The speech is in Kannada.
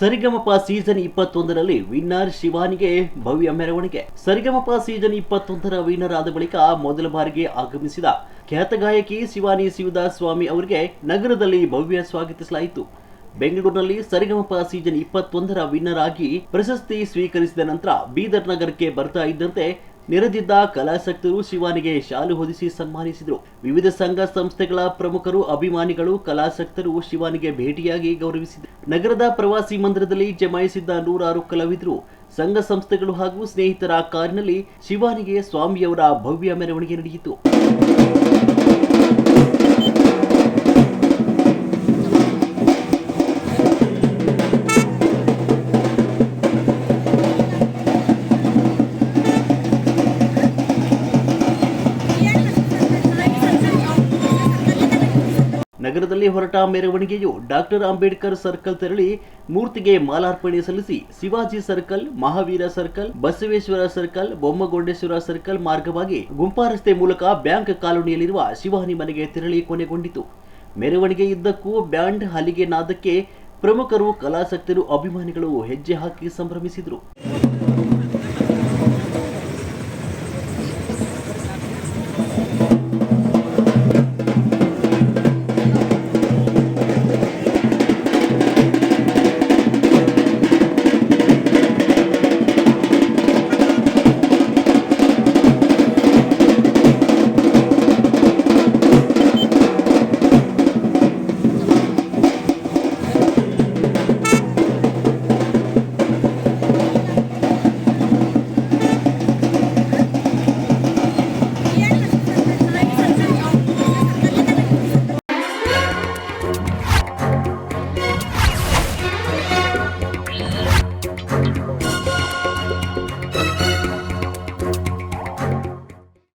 ಸರಿಗಮಪ ಸೀಸನ್ 21ರಲ್ಲಿ ವಿನ್ನರ್ ಶಿವಾನಿಗೆ ಭವ್ಯ ಮೆರವಣಿಗೆ. ಸರಿಗಮಪ ಸೀಸನ್ 21ರ ವಿನ್ನರ್ ಆದ ಬಳಿಕ ಮೊದಲ ಬಾರಿಗೆ ಆಗಮಿಸಿದ ಖ್ಯಾತ ಗಾಯಕಿ ಶಿವಾನಿ ಶಿವದಾಸ್ ಸ್ವಾಮಿ ಅವರಿಗೆ ನಗರದಲ್ಲಿ ಭವ್ಯ ಸ್ವಾಗತಿಸಲಾಯಿತು. ಬೆಂಗಳೂರಿನಲ್ಲಿ ಸರಿಗಮಪ ಸೀಸನ್ 21ರ ವಿನ್ನರ್ ಆಗಿ ಪ್ರಶಸ್ತಿ ಸ್ವೀಕರಿಸಿದ ನಂತರ ಬೀದರ್ ನಗರಕ್ಕೆ ಬರ್ತಾ ಇದ್ದಂತೆ ನೆರೆದಿದ್ದ ಕಲಾಸಕ್ತರು ಶಿವಾನಿಗೆ ಶಾಲು ಹೊದಿಸಿ ಸನ್ಮಾನಿಸಿದರು. ವಿವಿಧ ಸಂಘ ಸಂಸ್ಥೆಗಳ ಪ್ರಮುಖರು, ಅಭಿಮಾನಿಗಳು, ಕಲಾಸಕ್ತರು ಶಿವಾನಿಗೆ ಭೇಟಿಯಾಗಿ ಗೌರವಿಸಿದರು. ನಗರದ ಪ್ರವಾಸಿ ಮಂದಿರದಲ್ಲಿ ಜಮಾಯಿಸಿದ್ದ ನೂರಾರು ಕಲಾವಿದರು, ಸಂಘ ಸಂಸ್ಥೆಗಳು ಹಾಗೂ ಸ್ನೇಹಿತರ ಕಾರಿನಲ್ಲಿ ಶಿವಾನಿಗೆ ಸ್ವಾಮಿಯವರ ಭವ್ಯ ಮೆರವಣಿಗೆ ನಡೆಯಿತು. ನಗರದಲ್ಲಿ ಹೊರಟ ಮೆರವಣಿಗೆಯು ಡಾಕ್ಟರ್ ಅಂಬೇಡ್ಕರ್ ಸರ್ಕಲ್ ತೆರಳಿ ಮೂರ್ತಿಗೆ ಮಾಲಾರ್ಪಣೆ ಸಲ್ಲಿಸಿ Shivaji circle, Mahaveera circle, Basaveshwara circle, Bommagondeshwara circle ಮಾರ್ಗವಾಗಿ ಗುಂಪಾ ರಸ್ತೆ ಮೂಲಕ ಬ್ಯಾಂಕ್ ಕಾಲೋನಿಯಲ್ಲಿರುವ ಶಿವಾನಿ ಮನೆಗೆ ತೆರಳಿ ಕೊನೆಗೊಂಡಿತು. ಮೆರವಣಿಗೆ ಇದ್ದಕ್ಕೂ ಬ್ಯಾಂಡ್, ಹಲಿಗೆ ನಾದಕ್ಕೆ ಪ್ರಮುಖರು, ಕಲಾಸಕ್ತರು, ಅಭಿಮಾನಿಗಳು ಹೆಜ್ಜೆ ಹಾಕಿ ಸಂಭ್ರಮಿಸಿದರು.